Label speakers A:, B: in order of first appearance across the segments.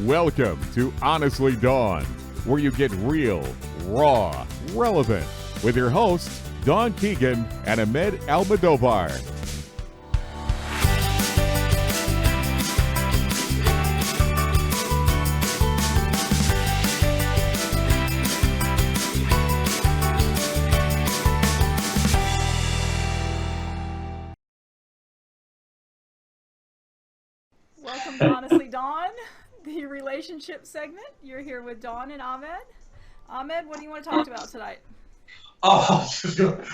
A: Welcome to Honestly Dawn, where you get real, raw, relevant with your hosts, Dawn Keegan and Ahmed Almodovar.
B: Welcome to Honestly Dawn, the relationship segment. You're here with Dawn and Ahmed. Ahmed, what do you want to talk about tonight?
C: Oh,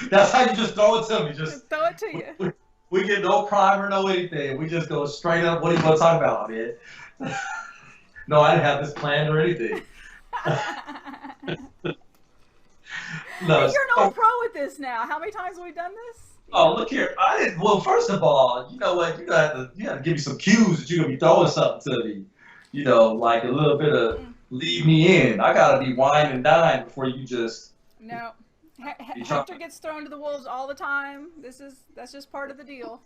C: that's how you just throw it to me.
B: Just throw it to you.
C: We get no primer, no anything. We just go straight up. What do you want to talk about, man? No, I didn't have this planned or anything. No,
B: You're an old pro at this now. How many times have we done this?
C: oh, look here. I didn't. Well, first of all, you know what? You got to give me some cues that you're gonna be throwing something to me. You know, like a little bit of leave me in. I gotta be wine and dine before you just.
B: No. Hector gets thrown to the wolves all the time. That's just part of the deal.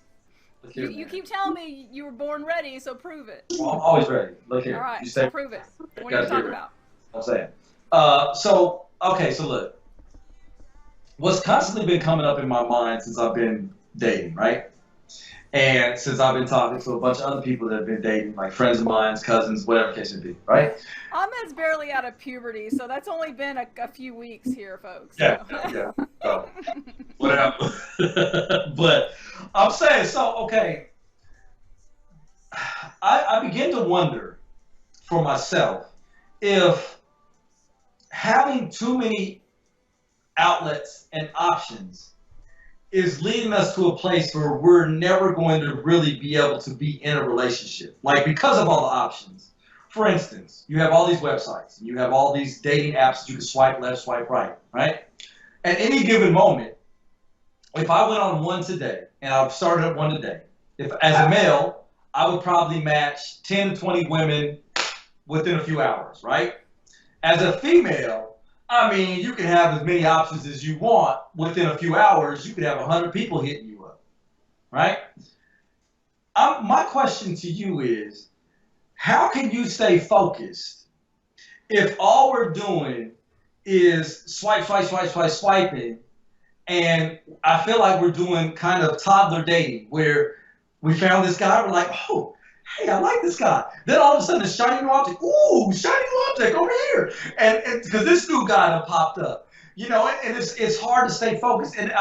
C: Look here,
B: You
C: man.
B: keep telling me you were born ready, so prove it.
C: Well, I'm always ready. Look here.
B: All right,
C: You
B: so
C: say
B: prove it. What are you
C: Gotta
B: talking
C: hear it.
B: about?
C: I'm saying. So look. What's constantly been coming up in my mind since I've been dating, right? And since I've been talking to a bunch of other people that have been dating, like friends of mine, cousins, whatever the case may be, right?
B: Ahmed's barely out of puberty, so that's only been a few weeks here, folks.
C: Yeah,
B: So.
C: yeah. Oh, whatever. But I'm saying, so, okay, I begin to wonder for myself if having too many outlets and options is leading us to a place where we're never going to really be able to be in a relationship. Like, because of all the options. For instance, you have all these websites, and you have all these dating apps that you can swipe left, swipe right, right? At any given moment, if I went on one today, and I've started up one today, if as a male, I would probably match 10 to 20 women within a few hours, right? As a female, I mean, you can have as many options as you want. Within a few hours, you could have 100 people hitting you up, right? My question to you is, how can you stay focused if all we're doing is swiping, and I feel like we're doing kind of toddler dating, where we found this guy, we're like, oh, hey, I like this guy. Then all of a sudden, a shiny new object. Ooh, shiny new object over here. And because this new guy done popped up. You know, and it's hard to stay focused. And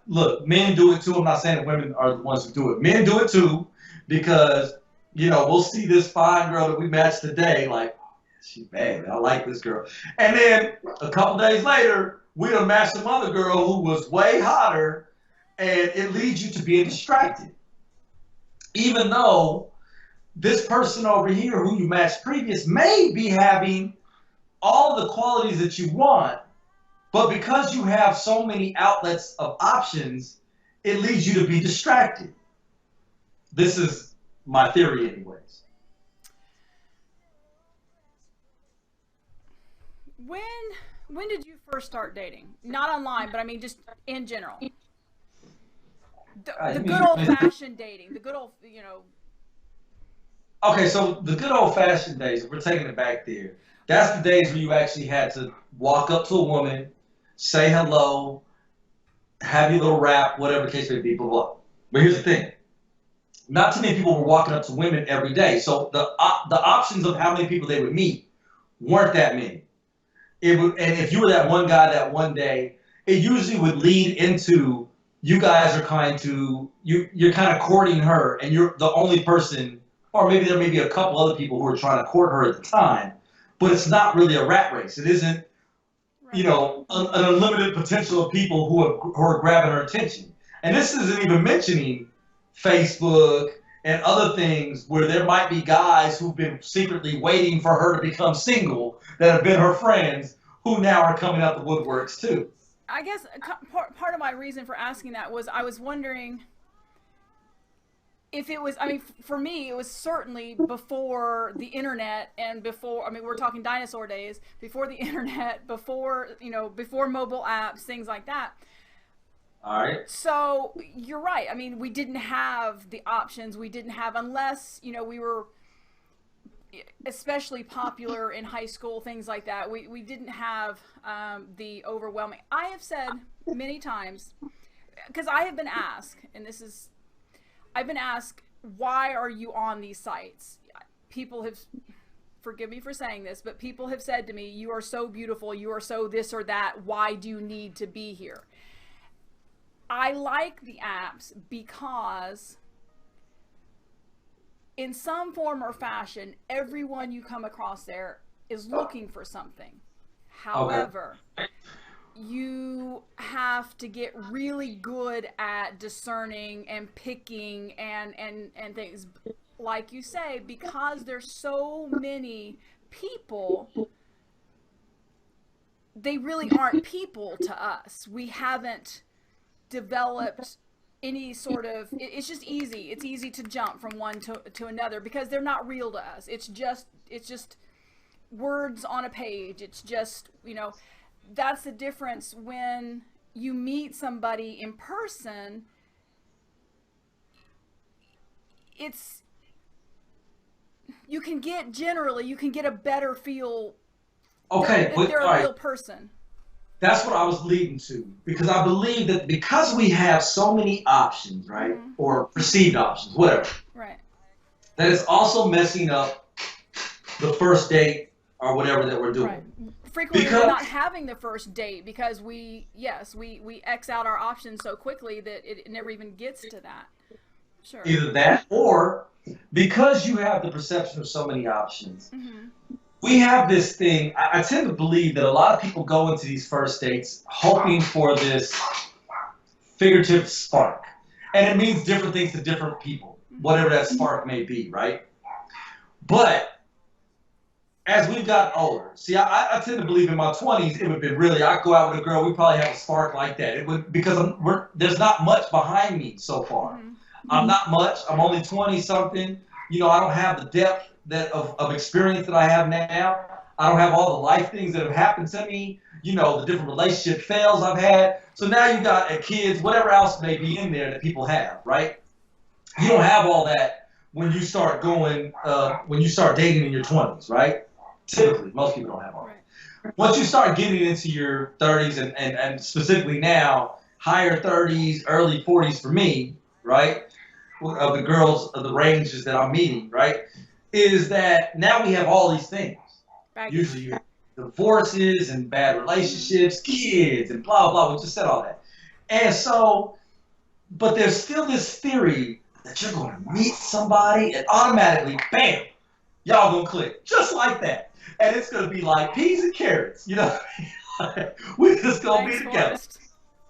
C: look, men do it too. I'm not saying that women are the ones who do it. Men do it too, because, you know, we'll see this fine girl that we matched today, like, oh, she's bad. I like this girl. And then a couple days later, we done matched some other girl who was way hotter, and it leads you to being distracted. Even though this person over here who you matched previous may be having all the qualities that you want, but because you have so many outlets of options, it leads you to be distracted. This is my theory anyways.
B: When did you first start dating? Not online, but I mean just in general. The good old-fashioned dating, the good old, you know.
C: Okay, so the good old-fashioned days, if we're taking it back there, that's the days where you actually had to walk up to a woman, say hello, have your little rap, whatever the case may be, blah, blah. But here's the thing. Not too many people were walking up to women every day, so the options of how many people they would meet weren't that many. And if you were that one guy that one day, it usually would lead into you guys are you're kind of courting her, and you're the only person, or maybe there may be a couple other people who are trying to court her at the time, but it's not really a rat race. It isn't, you know, an unlimited potential of people who are grabbing her attention. And this isn't even mentioning Facebook and other things where there might be guys who've been secretly waiting for her to become single that have been her friends who now are coming out the woodworks too.
B: I guess part of my reason for asking that was I was wondering if it was, I mean, for me, it was certainly before the internet and before, I mean, we're talking dinosaur days, before the internet, before, you know, before mobile apps, things like that.
C: All right.
B: So you're right. I mean, we didn't have the options. We didn't have, unless, you know, we were especially popular in high school, things like that. We didn't have the overwhelming. I have said many times, because I have been asked, and I've been asked, why are you on these sites? People have, forgive me for saying this, but people have said to me, you are so beautiful, you are so this or that, why do you need to be here? I like the apps because in some form or fashion, everyone you come across there is looking for something. However, you have to get really good at discerning and picking and things. Like you say, because there's so many people, they really aren't people to us. We haven't developed any sort of, it's just easy. It's easy to jump from one to another because they're not real to us. It's just words on a page. It's just, that's the difference when you meet somebody in person. You can get a better feel.
C: Okay,
B: that they're a real person.
C: That's what I was leading to, because I believe that because we have so many options, right, or perceived options, whatever,
B: right,
C: that it's also messing up the first date or whatever that we're doing.
B: Right. Frequently, we're not having the first date because we X out our options so quickly that it never even gets to that. Sure.
C: Either that, or because you have the perception of so many options. We have this thing. I tend to believe that a lot of people go into these first dates hoping for this figurative spark. And it means different things to different people, whatever that spark may be, right? But as we've gotten older, see, I tend to believe in my 20s, it would have been really, I'd go out with a girl, we probably have a spark like that. It would, because there's not much behind me so far. I'm not much. I'm only 20-something. I don't have the depth of experience that I have now. I don't have all the life things that have happened to me, the different relationship fails I've had. So now you got kids, whatever else may be in there that people have, right? You don't have all that when you start dating in your 20s, right? Typically, most people don't have all that. Once you start getting into your 30s and specifically now, higher 30s, early 40s for me, right? Of the girls of the ranges that I'm meeting, right? Is that now we have all these things. Right. Usually you have divorces and bad relationships, kids, and blah, blah. We just said all that. And so, but there's still this theory that you're going to meet somebody and automatically, bam, y'all going to click. Just like that. And it's going to be like peas and carrots, We're just going to be together.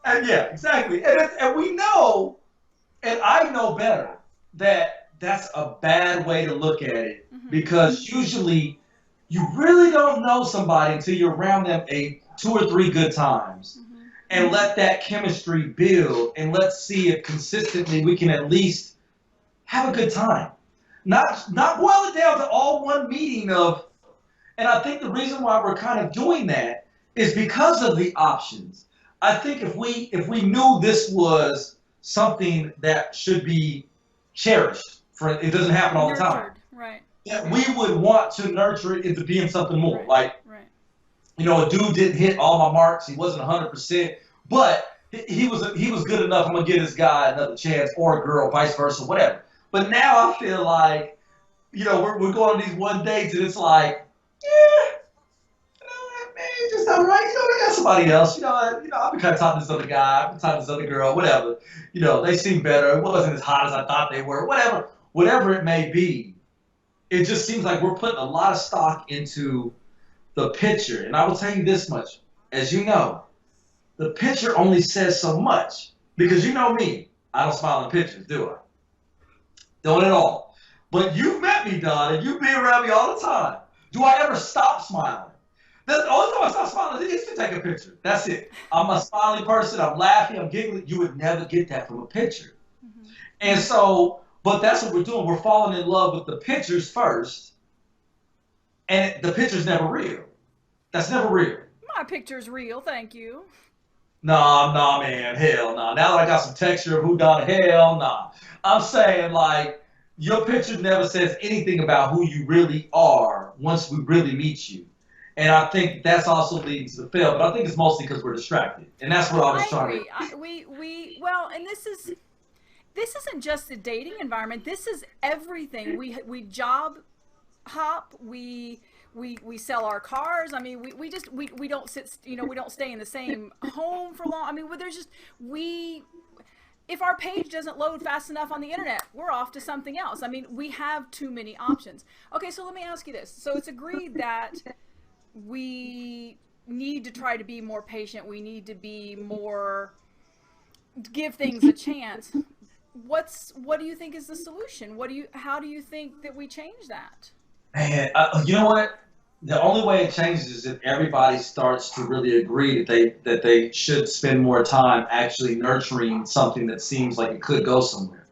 C: And yeah, exactly. And we know, and I know better, that that's a bad way to look at it, because usually you really don't know somebody until you're around them 2 or 3 good times, and let that chemistry build, and let's see if consistently we can at least have a good time. Not boil it down to all one meeting of, and I think the reason why we're kind of doing that is because of the options. I think if we knew this was something that should be cherished, it doesn't happen all the time.
B: Right.
C: Yeah, we would want to nurture it into being something more. Right. A dude didn't hit all my marks. He wasn't 100%, but he was good enough. I'm gonna give this guy another chance, or a girl, vice versa, whatever. But now I feel like, we're going on these one dates, and it's like, man, just all right. I got somebody else. I've been kind of talking to this other guy. I've been talking to this other girl, whatever. They seem better. It wasn't as hot as I thought they were. Whatever it may be, it just seems like we're putting a lot of stock into the picture. And I will tell you this much, as you know, the picture only says so much, because you know me, I don't smile in pictures, do I? Don't at all. But you've met me, Don, and you've been around me all the time. Do I ever stop smiling? The only time I stop smiling is to take a picture. That's it. I'm a smiley person. I'm laughing. I'm giggling. You would never get that from a picture. And so, but that's what we're doing. We're falling in love with the pictures first, and the picture's never real. That's never real.
B: My picture's real, thank you.
C: Nah, man, hell nah. Now that I got some texture of who done, hell nah. I'm saying, like, your picture never says anything about who you really are once we really meet you. And I think that's also leading to the fail, but I think it's mostly because we're distracted. And that's what I was
B: I
C: trying to.
B: agree. Well, and this isn't just the dating environment. This is everything. We job hop. We sell our cars. I mean, we don't sit. We don't stay in the same home for long. I mean, there's just we. If our page doesn't load fast enough on the internet, we're off to something else. I mean, we have too many options. Okay, so let me ask you this. So it's agreed that we need to try to be more patient. We need to be more, give things a chance. What do you think is the solution? How do you think that we change that?
C: Man, you know what? The only way it changes is if everybody starts to really agree that they should spend more time actually nurturing something that seems like it could go somewhere.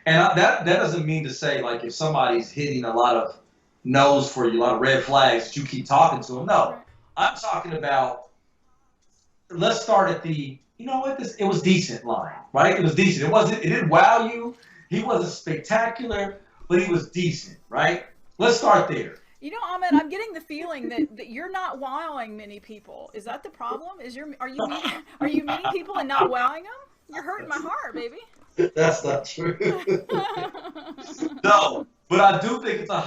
C: And that doesn't mean to say like if somebody's hitting a lot of no's for you, a lot of red flags, that you keep talking to them. No, I'm talking about. Let's start at the you know what it was decent line, right? It was decent. It didn't wow you. He wasn't spectacular, but he was decent, right? Let's start there.
B: Ahmed, I'm getting the feeling that you're not wowing many people. Is that the problem? Are you meeting people and not wowing them? You're hurting my heart, baby.
C: That's not true. No, but I do think it's a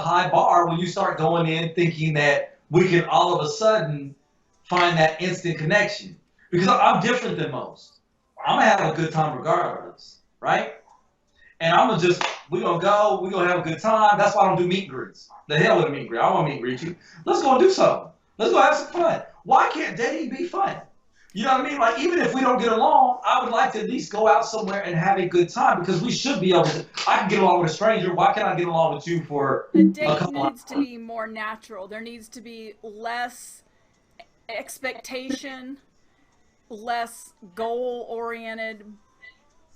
C: high bar when you start going in thinking that we can all of a sudden find that instant connection. Because I'm different than most. I'm gonna have a good time regardless, right? And we're gonna have a good time. That's why I don't do meet and greets. The hell with a meet and greet. I don't want to meet and greet you. Let's go and do something. Let's go have some fun. Why can't dating be fun? You know what I mean? Like, even if we don't get along, I would like to at least go out somewhere and have a good time because we should be able to. I can get along with a stranger. Why can't I get along with you for
B: a date needs to be more natural. There needs to be less expectation, less goal-oriented.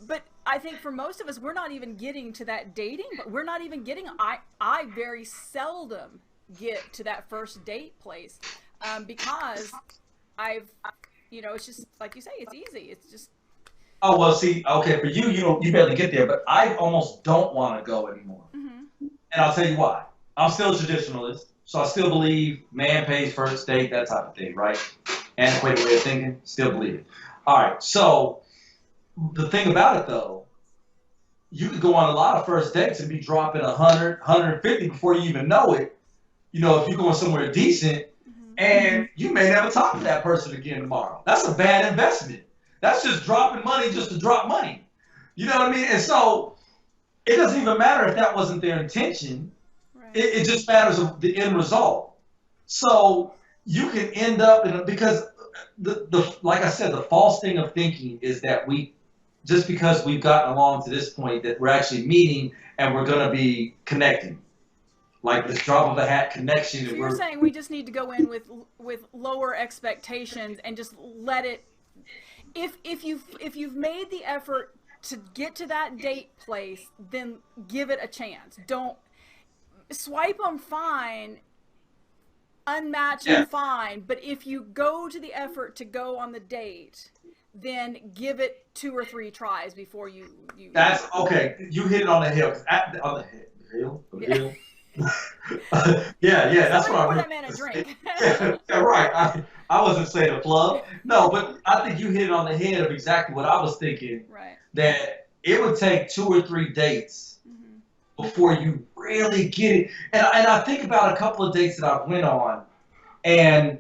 B: But I think for most of us, we're not even getting to that dating, but we're not even getting, I very seldom get to that first date place because it's just, like you say, it's easy. It's just.
C: Oh, well, see, okay, for you barely get there, but I almost don't want to go anymore. Mm-hmm. And I'll tell you why. I'm still a traditionalist, so I still believe man pays first date, that type of thing, right? Antiquated way of thinking, still believe it. All right, so the thing about it, though, you could go on a lot of first dates and be dropping 100, 150 before you even know it. If you're going somewhere decent, and you may never talk to that person again tomorrow. That's a bad investment. That's just dropping money just to drop money. You know what I mean? And so it doesn't even matter if that wasn't their intention. Right. It just matters of the end result. So you can end up because like I said, the false thing of thinking is that just because we've gotten along to this point that we're actually meeting and we're going to be connecting. Like this drop of a hat connection.
B: So you're saying we just need to go in with lower expectations and just let it. If you've made the effort to get to that date place, then give it a chance. Don't swipe them fine, unmatch them fine. But if you go to the effort to go on the date, then give it 2 or 3 tries before you.
C: That's okay. You hit it on the hill. On the hill.
B: Yeah.
C: Yeah, that's what I
B: meant. A drink.
C: yeah, right. I wasn't saying a plug. No, but I think you hit it on the head of exactly what I was thinking.
B: Right.
C: That it would take 2 or 3 dates before you really get it. And I think about a couple of dates that I've went on, and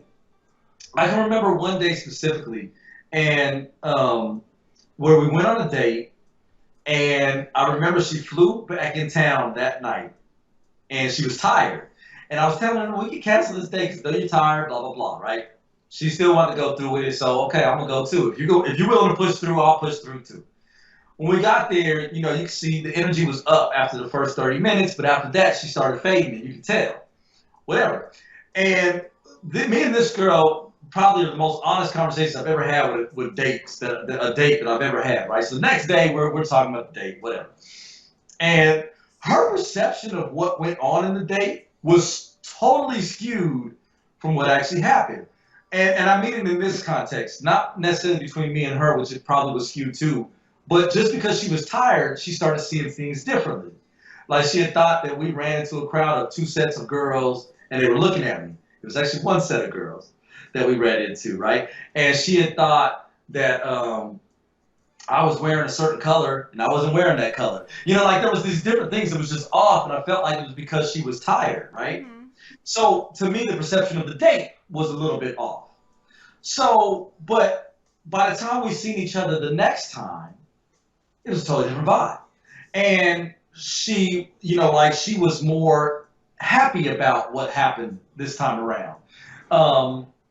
C: I can remember one day specifically, and where we went on a date, and I remember she flew back in town that night. And she was tired. And I was telling her, we can cancel this date because you're tired, blah, blah, blah, right? She still wanted to go through with it, so okay, I'm going to go too. If you're willing to push through, I'll push through too. When we got there, you can see the energy was up after the first 30 minutes, but after that, she started fading, and you can tell. Whatever. And me and this girl probably are the most honest conversations I've ever had with dates, a date that I've ever had, right? So the next day, we're talking about the date, whatever. And her perception of what went on in the date was totally skewed from what actually happened. And I mean it in this context, not necessarily between me and her, which it probably was skewed too, but just because she was tired, she started seeing things differently. like she had thought that we ran into a crowd of 2 sets of girls and they were looking at me. It was actually 1 set of girls that we ran into, right? And she had thought that I was wearing a certain color and I wasn't wearing that color. You know, like there was these different things that was just off, and I felt like it was because she was tired, right?
B: Mm-hmm.
C: So to me, the perception of the date was a little bit off. So, but by the time we seen each other the next time, it was a totally different vibe. And she, you know, like she was more happy about what happened this time around.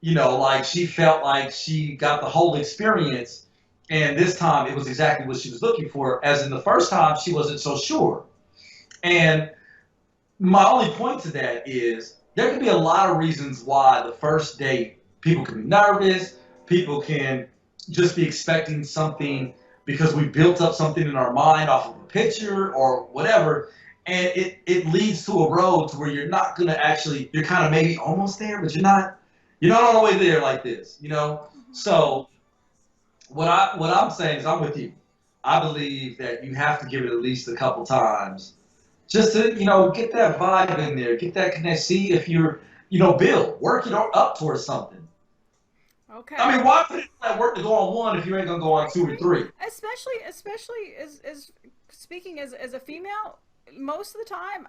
C: You know, like she felt like she got the whole experience, and this time it was exactly what she was looking for, as in the first time she wasn't so sure. And my only point to that is there can be a lot of reasons why the first date people can be nervous, people can just be expecting something because we built up something in our mind off of a picture or whatever, and it leads to a road to where you're not gonna actually, you're kind of maybe almost there, but you're not all the way there like this, you know? So what I'm saying is I'm with you. I believe that you have to give it at least a couple times just to, you know, get that vibe in there, get that connection, see if you're, you know, work it up towards something.
B: Okay.
C: I mean, why put it that work to go on 1 if you ain't gonna go on 2 or 3?
B: Especially as speaking as a female, most of the time,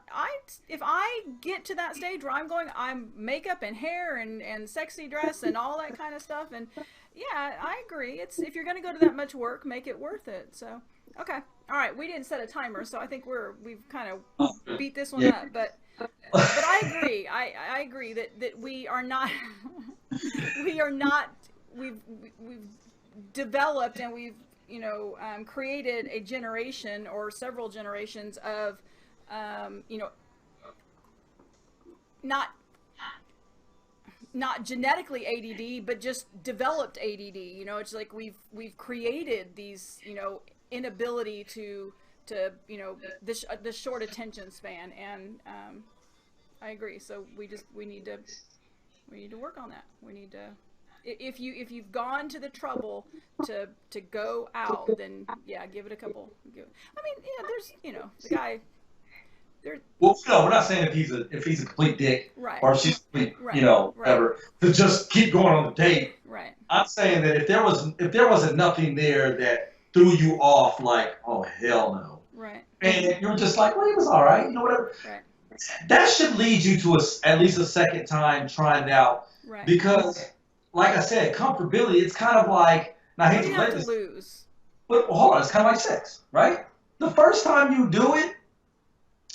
B: if I get to that stage where I'm makeup and hair and sexy dress and all that kind of stuff, and yeah, I agree. It's if you're going to go to that much work, make it worth it. So, okay, all right. We didn't set a timer, so I think we've kind of beat this one up. But I agree. I agree that we are not we've developed and we've created a generation or several generations of not genetically ADD, but just developed ADD. You know, it's like we've created these, inability to this short attention span, and I agree. So we need to work on that. We need to. If you've gone to the trouble to go out, then yeah, give it a couple. I mean, yeah, there's the guy.
C: Well, no, we're not saying if he's a complete dick,
B: right,
C: or if she's complete,
B: right,
C: whatever, to just keep going on the date.
B: Right.
C: I'm saying that if there wasn't nothing there that threw you off, like, oh hell no,
B: right,
C: and you were just like, well, it was all right, whatever.
B: Right.
C: That should lead you to at least a second time trying it out,
B: right.
C: Because, like I said, comfortability. It's kind of like, and I hate to play this,
B: lose.
C: But hold on, it's kind of like sex, right? The first time you do it,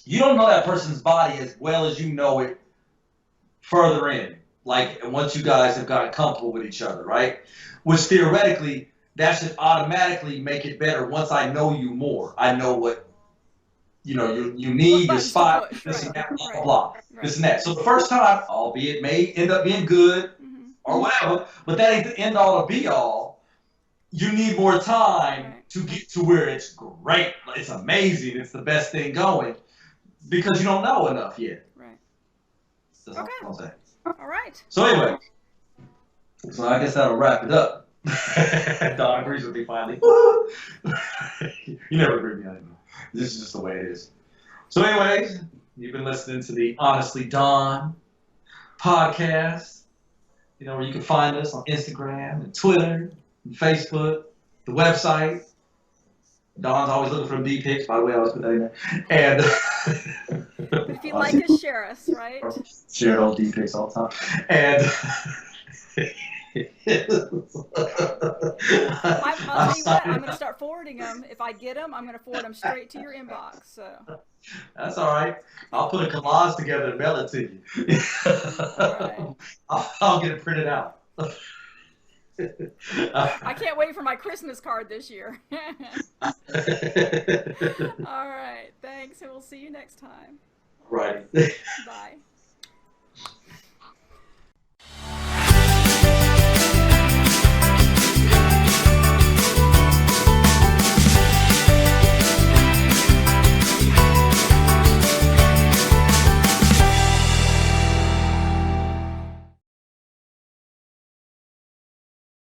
C: you don't know that person's body as well as you know it further in. Like, once you guys have gotten comfortable with each other, right? Which theoretically, that should automatically make it better once I know you more. I know what, you need, your spot, this and that, blah, blah, blah, this and that. So the first time, albeit it may end up being good or whatever, but that ain't the end all to be all. You need more time to get to where it's great. It's amazing. It's the best thing going. Because you don't know enough yet.
B: Right.
C: That's all I'm saying.
B: All right.
C: So anyway, I guess that'll wrap it up. Don agrees with me finally. You never agree with me anymore. This is just the way it is. So anyways, you've been listening to the Honestly Don podcast. Where you can find us on Instagram and Twitter and Facebook, the website. Don's always looking for them D-pics, by the way, I always put that in there. And
B: but if you like us, share us, right?
C: Share all D-pics all the time. And
B: I'll tell you what, I'm going to start forwarding them. If I get them, I'm going to forward them straight to your inbox. So
C: that's all right. I'll put a collage together and mail it to you.
B: All right.
C: I'll get it printed out.
B: I can't wait for my Christmas card this year. All right. Thanks, and we'll see you next time.
C: Right.
B: Bye.